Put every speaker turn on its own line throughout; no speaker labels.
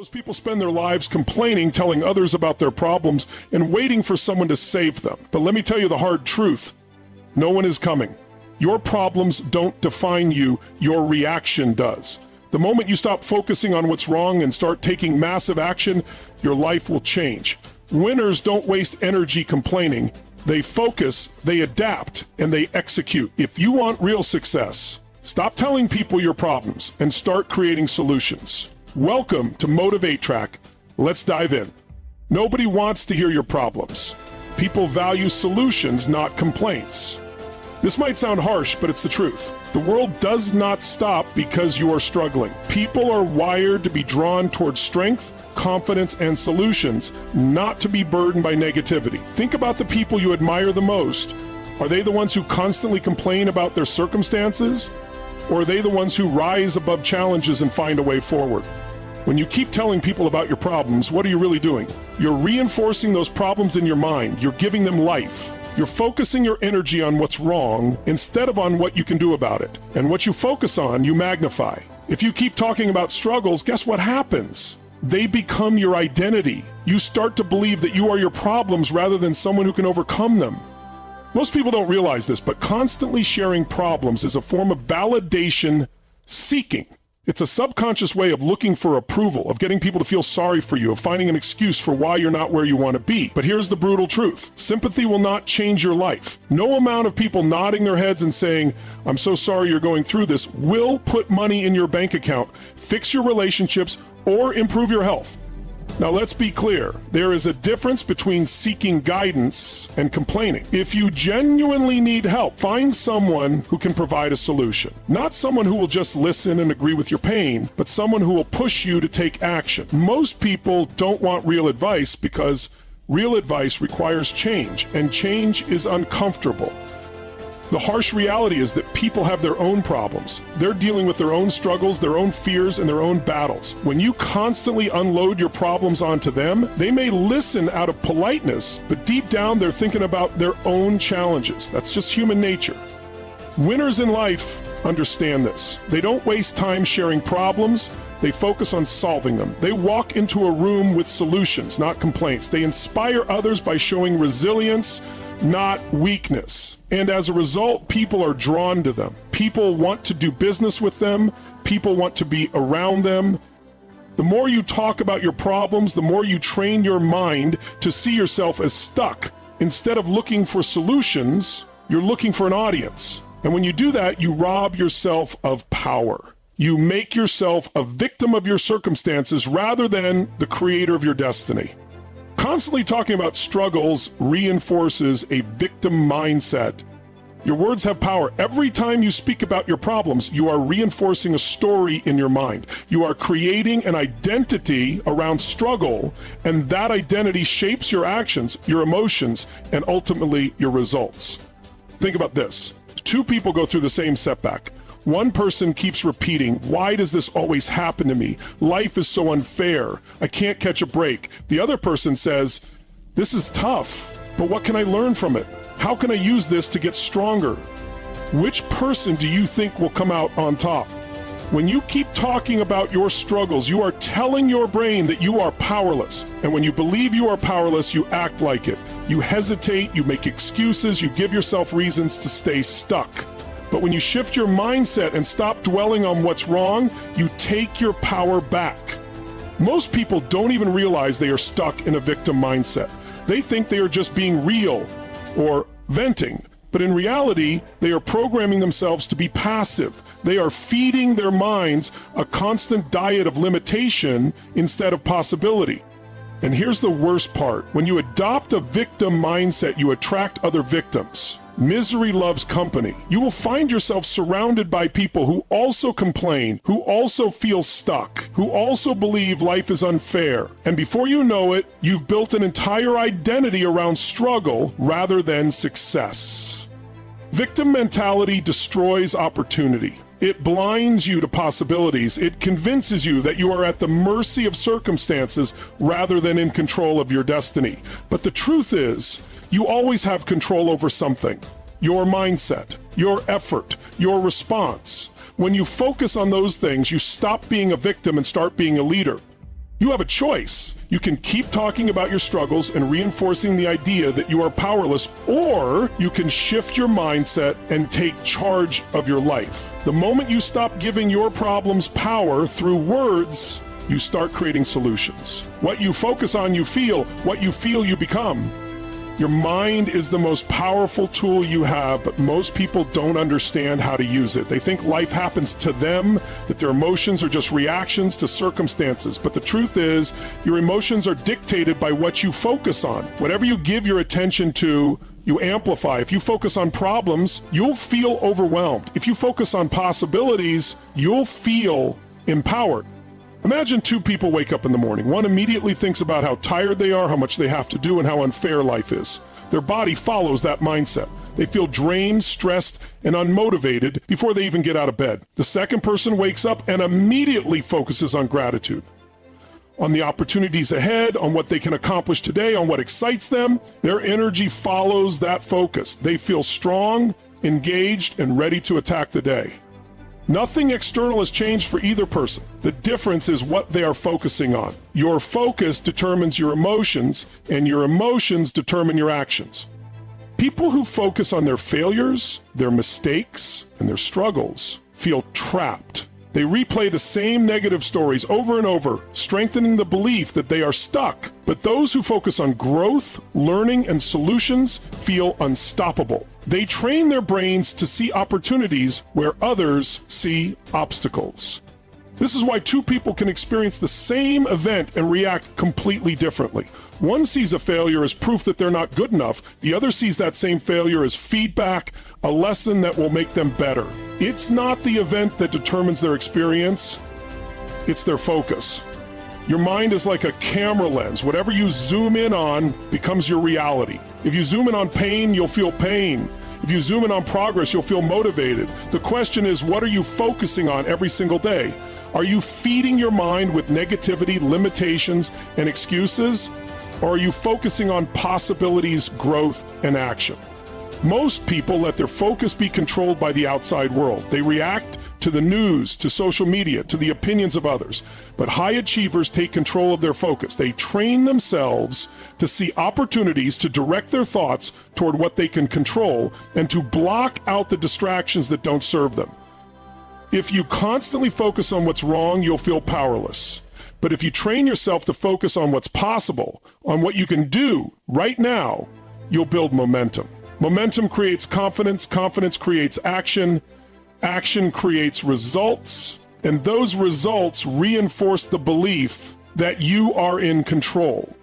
Most people spend their lives complaining, telling others about their problems, and waiting for someone to save them. But let me tell you the hard truth. No one is coming. Your problems don't define you. Your reaction does. The moment you stop focusing on what's wrong and start taking massive action, your life will change. Winners don't waste energy complaining. They focus, they adapt, and they execute. If you want real success, stop telling people your problems and start creating solutions. Welcome to Motivate Track. Let's dive in. Nobody wants to hear your problems. People value solutions, not complaints. This might sound harsh, but it's the truth. The world does not stop because you are struggling. People are wired to be drawn towards strength, confidence, and solutions, not to be burdened by negativity. Think about the people you admire the most. Are they the ones who constantly complain about their circumstances? Or are they the ones who rise above challenges and find a way forward? When you keep telling people about your problems, what are you really doing? You're reinforcing those problems in your mind. You're giving them life. You're focusing your energy on what's wrong instead of on what you can do about it. And what you focus on, you magnify. If you keep talking about struggles, guess what happens? They become your identity. You start to believe that you are your problems rather than someone who can overcome them. Most people don't realize this, but constantly sharing problems is a form of validation seeking. It's a subconscious way of looking for approval, of getting people to feel sorry for you, of finding an excuse for why you're not where you want to be. But here's the brutal truth. Sympathy will not change your life. No amount of people nodding their heads and saying, "I'm so sorry you're going through this," will put money in your bank account, fix your relationships, or improve your health. Now let's be clear, there is a difference between seeking guidance and complaining. If you genuinely need help, find someone who can provide a solution. Not someone who will just listen and agree with your pain, but someone who will push you to take action. Most people don't want real advice because real advice requires change, and change is uncomfortable. The harsh reality is that people have their own problems. They're dealing with their own struggles, their own fears, and their own battles. When you constantly unload your problems onto them, they may listen out of politeness, but deep down they're thinking about their own challenges. That's just human nature. Winners in life understand this. They don't waste time sharing problems. They focus on solving them. They walk into a room with solutions, not complaints. They inspire others by showing resilience, not weakness. And as a result, people are drawn to them. People want to do business with them. People want to be around them. The more you talk about your problems, the more you train your mind to see yourself as stuck. Instead of looking for solutions, you're looking for an audience. And when you do that, you rob yourself of power. You make yourself a victim of your circumstances rather than the creator of your destiny. Constantly talking about struggles reinforces a victim mindset. Your words have power. Every time you speak about your problems, you are reinforcing a story in your mind. You are creating an identity around struggle, and that identity shapes your actions, your emotions, and ultimately your results. Think about this. Two people go through the same setback. One person keeps repeating, "Why does this always happen to me? Life is so unfair. I can't catch a break." The other person says, "This is tough, but what can I learn from it? How can I use this to get stronger?" Which person do you think will come out on top? When you keep talking about your struggles, you are telling your brain that you are powerless. And when you believe you are powerless, you act like it. You hesitate, you make excuses, you give yourself reasons to stay stuck. But when you shift your mindset and stop dwelling on what's wrong, you take your power back. Most people don't even realize they are stuck in a victim mindset. They think they are just being real or venting. But in reality, they are programming themselves to be passive. They are feeding their minds a constant diet of limitation instead of possibility. And here's the worst part. When you adopt a victim mindset, you attract other victims. Misery loves company. You will find yourself surrounded by people who also complain, who also feel stuck, who also believe life is unfair. And before you know it, you've built an entire identity around struggle rather than success. Victim mentality destroys opportunity. It blinds you to possibilities. It convinces you that you are at the mercy of circumstances rather than in control of your destiny. But the truth is, you always have control over something. Your mindset, your effort, your response. When you focus on those things, you stop being a victim and start being a leader. You have a choice. You can keep talking about your struggles and reinforcing the idea that you are powerless, or you can shift your mindset and take charge of your life. The moment you stop giving your problems power through words, you start creating solutions. What you focus on, you feel. What you feel, you become. Your mind is the most powerful tool you have, but most people don't understand how to use it. They think life happens to them, that their emotions are just reactions to circumstances. But the truth is, your emotions are dictated by what you focus on. Whatever you give your attention to, you amplify. If you focus on problems, you'll feel overwhelmed. If you focus on possibilities, you'll feel empowered. Imagine two people wake up in the morning. One immediately thinks about how tired they are, how much they have to do, and how unfair life is. Their body follows that mindset. They feel drained, stressed, and unmotivated before they even get out of bed. The second person wakes up and immediately focuses on gratitude, on the opportunities ahead, on what they can accomplish today, on what excites them. Their energy follows that focus. They feel strong, engaged, and ready to attack the day. Nothing external has changed for either person. The difference is what they are focusing on. Your focus determines your emotions, and your emotions determine your actions. People who focus on their failures, their mistakes, and their struggles feel trapped. They replay the same negative stories over and over, strengthening the belief that they are stuck. But those who focus on growth, learning, and solutions feel unstoppable. They train their brains to see opportunities where others see obstacles. This is why two people can experience the same event and react completely differently. One sees a failure as proof that they're not good enough. The other sees that same failure as feedback, a lesson that will make them better. It's not the event that determines their experience, it's their focus. Your mind is like a camera lens. Whatever you zoom in on becomes your reality. If you zoom in on pain, you'll feel pain. If you zoom in on progress, you'll feel motivated. The question is, what are you focusing on every single day? Are you feeding your mind with negativity, limitations, and excuses? Or are you focusing on possibilities, growth, and action? Most people let their focus be controlled by the outside world. They react to the news, to social media, to the opinions of others. But high achievers take control of their focus. They train themselves to see opportunities to direct their thoughts toward what they can control and to block out the distractions that don't serve them. If you constantly focus on what's wrong, you'll feel powerless. But if you train yourself to focus on what's possible, on what you can do right now, you'll build momentum. Momentum creates confidence, confidence creates action, action creates results, and those results reinforce the belief that you are in control.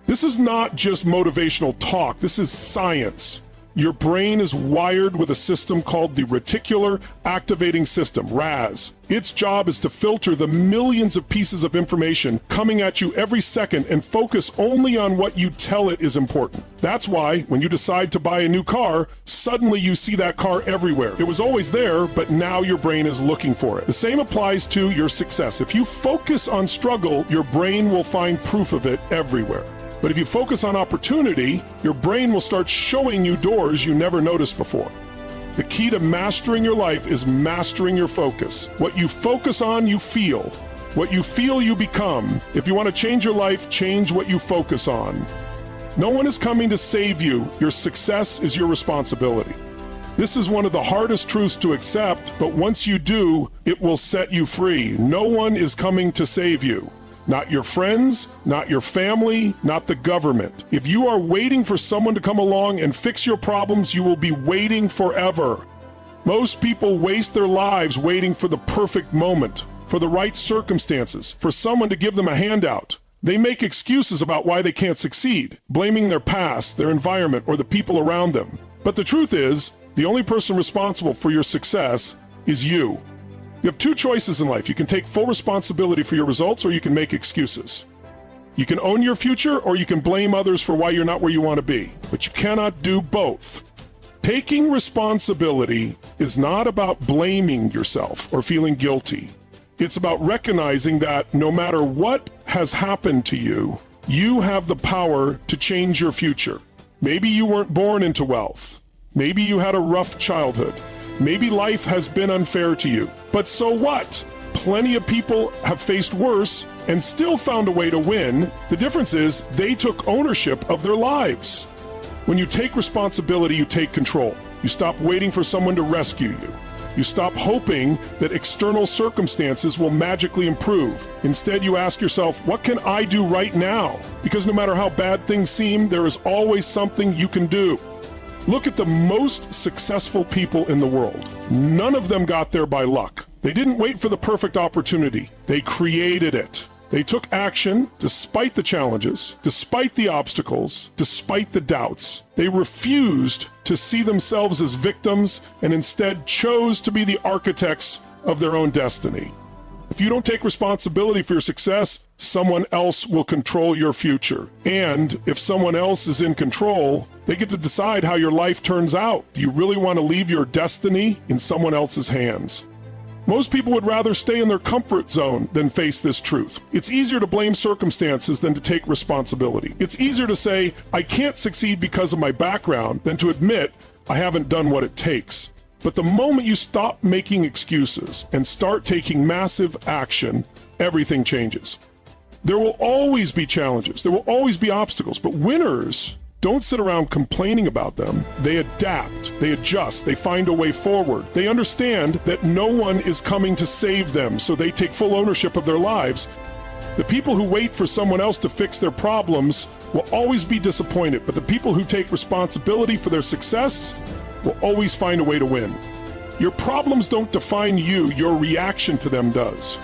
This is not just motivational talk, this is science. Your brain is wired with a system called the reticular activating system, RAS. Its job is to filter the millions of pieces of information coming at you every second and focus only on what you tell it is important. That's why when you decide to buy a new car, suddenly you see that car everywhere. It was always there, but now your brain is looking for it. The same applies to your success. If you focus on struggle, your brain will find proof of it everywhere. But if you focus on opportunity, your brain will start showing you doors you never noticed before. The key to mastering your life is mastering your focus. What you focus on, you feel. What you feel, you become. If you want to change your life, change what you focus on. No one is coming to save you. Your success is your responsibility. This is one of the hardest truths to accept, but once you do, it will set you free. No one is coming to save you. Not your friends, not your family, not the government. If you are waiting for someone to come along and fix your problems, you will be waiting forever. Most people waste their lives waiting for the perfect moment, for the right circumstances, for someone to give them a handout. They make excuses about why they can't succeed, blaming their past, their environment, or the people around them. But the truth is, the only person responsible for your success is you. You have two choices in life. You can take full responsibility for your results, or you can make excuses. You can own your future, or you can blame others for why you're not where you want to be. But you cannot do both. Taking responsibility is not about blaming yourself or feeling guilty. It's about recognizing that no matter what has happened to you, you have the power to change your future. Maybe you weren't born into wealth. Maybe you had a rough childhood. Maybe life has been unfair to you. But so what? Plenty of people have faced worse and still found a way to win. The difference is they took ownership of their lives. When you take responsibility, you take control. You stop waiting for someone to rescue you. You stop hoping that external circumstances will magically improve. Instead, you ask yourself, what can I do right now? Because no matter how bad things seem, there is always something you can do. Look at the most successful people in the world. None of them got there by luck. They didn't wait for the perfect opportunity. They created it. They took action despite the challenges, despite the obstacles, despite the doubts. They refused to see themselves as victims and instead chose to be the architects of their own destiny. If you don't take responsibility for your success, someone else will control your future. And if someone else is in control, they get to decide how your life turns out. Do you really want to leave your destiny in someone else's hands? Most people would rather stay in their comfort zone than face this truth. It's easier to blame circumstances than to take responsibility. It's easier to say, I can't succeed because of my background, than to admit, I haven't done what it takes. But the moment you stop making excuses and start taking massive action, everything changes. There will always be challenges. There will always be obstacles, but winners don't sit around complaining about them. They adapt, they adjust, they find a way forward. They understand that no one is coming to save them, so they take full ownership of their lives. The people who wait for someone else to fix their problems will always be disappointed, but the people who take responsibility for their success will always find a way to win. Your problems don't define you, your reaction to them does.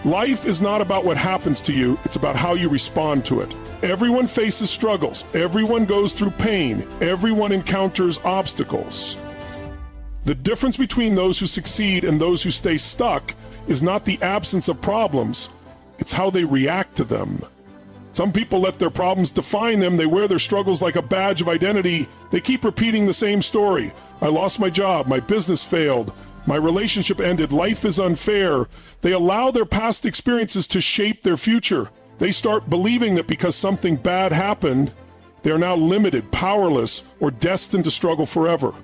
Life is not about what happens to you, it's about how you respond to it. Everyone faces struggles. Everyone goes through pain. Everyone encounters obstacles. The difference between those who succeed and those who stay stuck is not the absence of problems, it's how they react to them. Some people let their problems define them. They wear their struggles like a badge of identity. They keep repeating the same story. I lost my job. My business failed. My relationship ended. Life is unfair. They allow their past experiences to shape their future. They start believing that because something bad happened, they are now limited, powerless, or destined to struggle forever.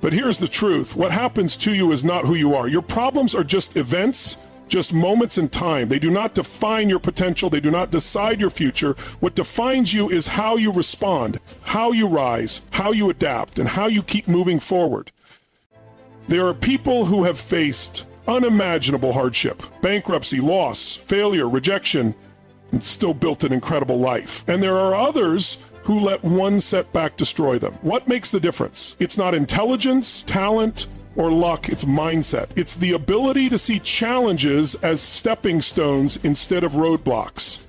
But here's the truth. What happens to you is not who you are. Your problems are just events, just moments in time. They do not define your potential. They do not decide your future. What defines you is how you respond, how you rise, how you adapt, and how you keep moving forward. There are people who have faced unimaginable hardship, bankruptcy, loss, failure, rejection, and still built an incredible life. And there are others who let one setback destroy them. What makes the difference? It's not intelligence, talent, or luck, it's mindset. It's the ability to see challenges as stepping stones instead of roadblocks.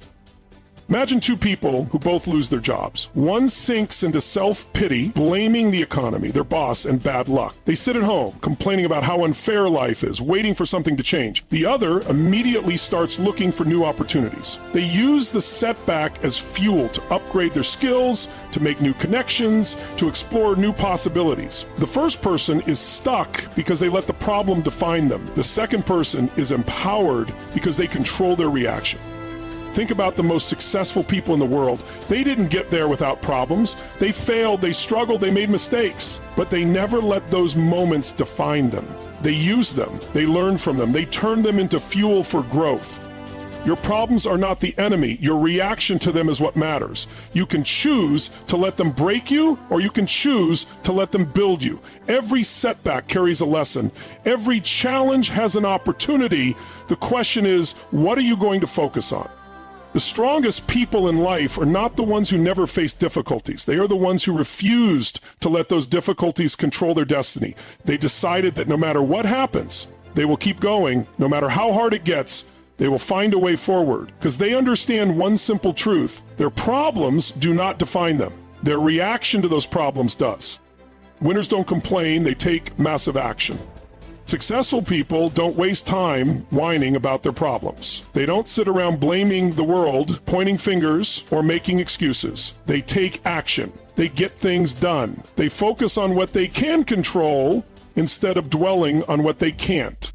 Imagine two people who both lose their jobs. One sinks into self-pity, blaming the economy, their boss, and bad luck. They sit at home, complaining about how unfair life is, waiting for something to change. The other immediately starts looking for new opportunities. They use the setback as fuel to upgrade their skills, to make new connections, to explore new possibilities. The first person is stuck because they let the problem define them. The second person is empowered because they control their reaction. Think about the most successful people in the world. They didn't get there without problems. They failed, they struggled, they made mistakes, but they never let those moments define them. They used them, they learned from them, they turned them into fuel for growth. Your problems are not the enemy. Your reaction to them is what matters. You can choose to let them break you, or you can choose to let them build you. Every setback carries a lesson. Every challenge has an opportunity. The question is, what are you going to focus on? The strongest people in life are not the ones who never face difficulties. They are the ones who refused to let those difficulties control their destiny. They decided that no matter what happens, they will keep going. No matter how hard it gets, they will find a way forward, because they understand one simple truth. Their problems do not define them. Their reaction to those problems does. Winners don't complain, they take massive action. Successful people don't waste time whining about their problems. They don't sit around blaming the world, pointing fingers, or making excuses. They take action. They get things done. They focus on what they can control instead of dwelling on what they can't.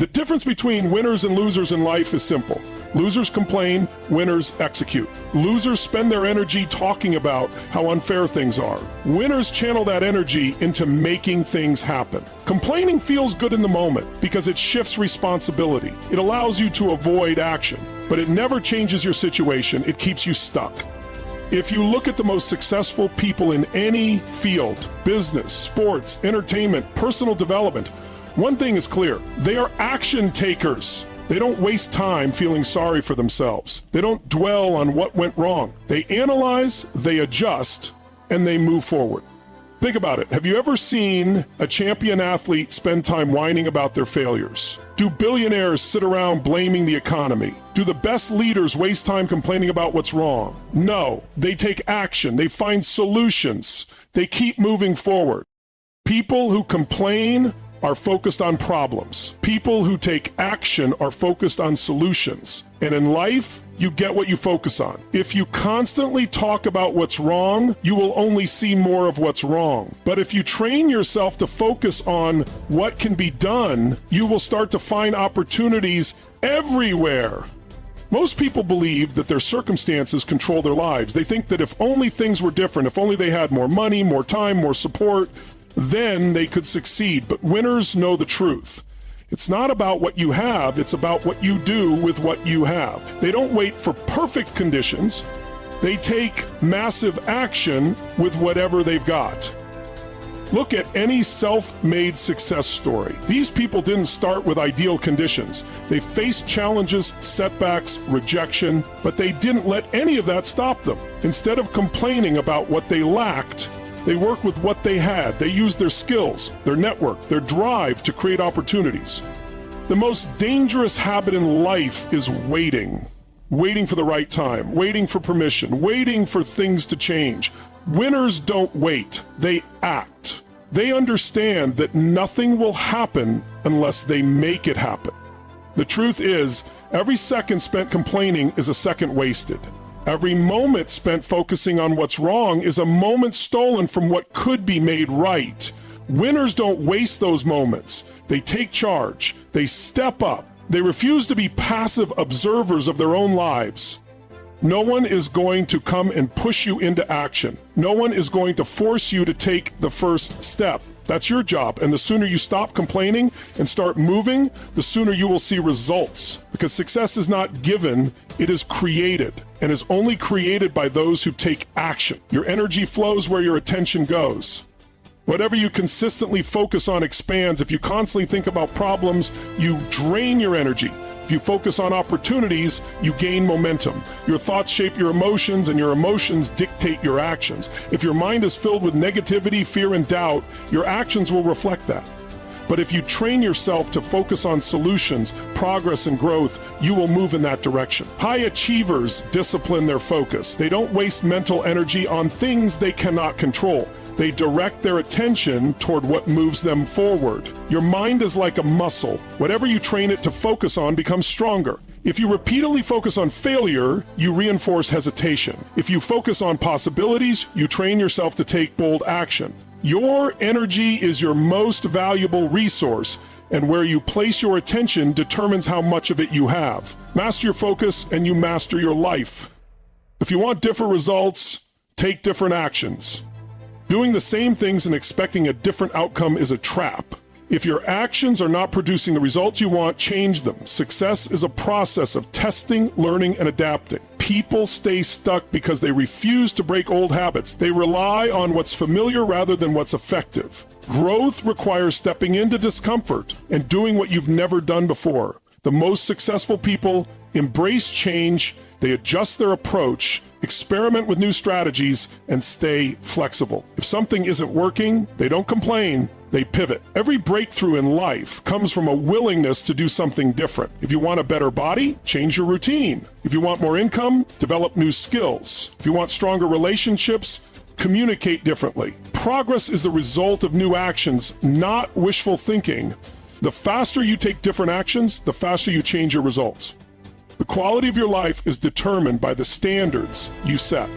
The difference between winners and losers in life is simple. Losers complain, winners execute. Losers spend their energy talking about how unfair things are. Winners channel that energy into making things happen. Complaining feels good in the moment because it shifts responsibility. It allows you to avoid action, but it never changes your situation. It keeps you stuck. If you look at the most successful people in any field, business, sports, entertainment, personal development, one thing is clear, they are action takers. They don't waste time feeling sorry for themselves. They don't dwell on what went wrong. They analyze, they adjust, and they move forward. Think about it. Have you ever seen a champion athlete spend time whining about their failures? Do billionaires sit around blaming the economy? Do the best leaders waste time complaining about what's wrong? No. They take action. They find solutions. They keep moving forward. People who complain are focused on problems. People who take action are focused on solutions. And in life, you get what you focus on. If you constantly talk about what's wrong, you will only see more of what's wrong. But if you train yourself to focus on what can be done, you will start to find opportunities everywhere. Most people believe that their circumstances control their lives. They think that if only things were different, if only they had more money, more time, more support, then they could succeed. But winners know the truth. It's not about what you have, it's about what you do with what you have. They don't wait for perfect conditions. They take massive action with whatever they've got. Look at any self-made success story. These people didn't start with ideal conditions. They faced challenges, setbacks, rejection, but they didn't let any of that stop them. Instead of complaining about what they lacked, they worked with what they had. They used their skills, their network, their drive to create opportunities. The most dangerous habit in life is waiting. Waiting for the right time, waiting for permission, waiting for things to change. Winners don't wait, they act. They understand that nothing will happen unless they make it happen. The truth is, every second spent complaining is a second wasted. Every moment spent focusing on what's wrong is a moment stolen from what could be made right. Winners don't waste those moments. They take charge. They step up. They refuse to be passive observers of their own lives. No one is going to come and push you into action. No one is going to force you to take the first step. That's your job. And the sooner you stop complaining and start moving, the sooner you will see results. Because success is not given, it is created, and is only created by those who take action. Your energy flows where your attention goes. Whatever you consistently focus on expands. If you constantly think about problems, you drain your energy. If you focus on opportunities, you gain momentum. Your thoughts shape your emotions, and your emotions dictate your actions. If your mind is filled with negativity, fear, and doubt, your actions will reflect that. But if you train yourself to focus on solutions, progress, and growth, you will move in that direction. High achievers discipline their focus. They don't waste mental energy on things they cannot control. They direct their attention toward what moves them forward. Your mind is like a muscle. Whatever you train it to focus on becomes stronger. If you repeatedly focus on failure, you reinforce hesitation. If you focus on possibilities, you train yourself to take bold action. Your energy is your most valuable resource, and where you place your attention determines how much of it you have. Master your focus, and you master your life. If you want different results, take different actions. Doing the same things and expecting a different outcome is a trap. If your actions are not producing the results you want, change them. Success is a process of testing, learning, and adapting. People stay stuck because they refuse to break old habits. They rely on what's familiar rather than what's effective. Growth requires stepping into discomfort and doing what you've never done before. The most successful people embrace change, they adjust their approach, experiment with new strategies, and stay flexible. If something isn't working, they don't complain, they pivot. Every breakthrough in life comes from a willingness to do something different. If you want a better body, change your routine. If you want more income, develop new skills. If you want stronger relationships, communicate differently. Progress is the result of new actions, not wishful thinking. The faster you take different actions, the faster you change your results. The quality of your life is determined by the standards you set.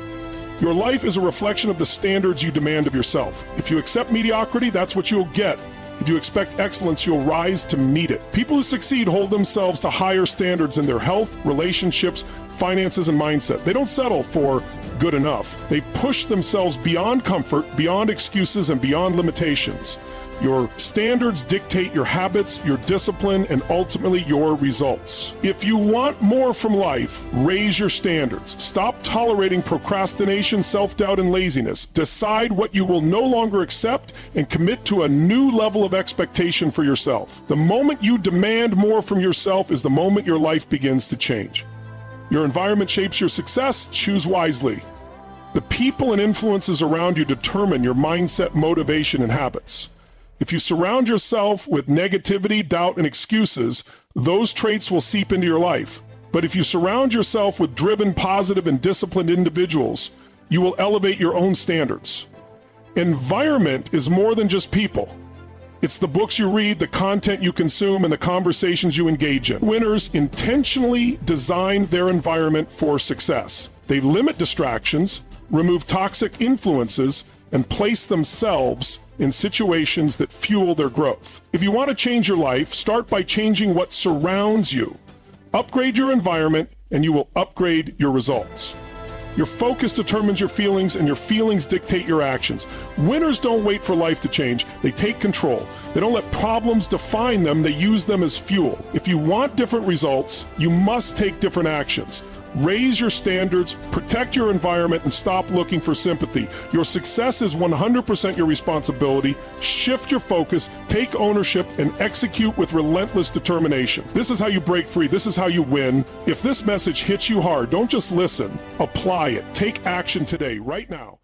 Your life is a reflection of the standards you demand of yourself. If you accept mediocrity, that's what you'll get. If you expect excellence, you'll rise to meet it. People who succeed hold themselves to higher standards in their health, relationships, finances, and mindset. They don't settle for good enough. They push themselves beyond comfort, beyond excuses, and beyond limitations. Your standards dictate your habits, your discipline, and ultimately your results. If you want more from life, raise your standards. Stop tolerating procrastination, self-doubt, and laziness. Decide what you will no longer accept and commit to a new level of expectation for yourself. The moment you demand more from yourself is the moment your life begins to change. Your environment shapes your success. Choose wisely. The people and influences around you determine your mindset, motivation, and habits. If you surround yourself with negativity, doubt, and excuses, those traits will seep into your life. But if you surround yourself with driven, positive, and disciplined individuals, you will elevate your own standards. Environment is more than just people. It's the books you read, the content you consume, and the conversations you engage in. Winners intentionally design their environment for success. They limit distractions, remove toxic influences, and place themselves in situations that fuel their growth. If you want to change your life, start by changing what surrounds you. Upgrade your environment, and you will upgrade your results. Your focus determines your feelings, and your feelings dictate your actions. Winners don't wait for life to change. They take control. They don't let problems define them. They use them as fuel. If you want different results, you must take different actions. Raise your standards, protect your environment, and stop looking for sympathy. Your success is 100% your responsibility. Shift your focus, take ownership, and execute with relentless determination. This is how you break free. This is how you win. If this message hits you hard, don't just listen. Apply it. Take action today, right now.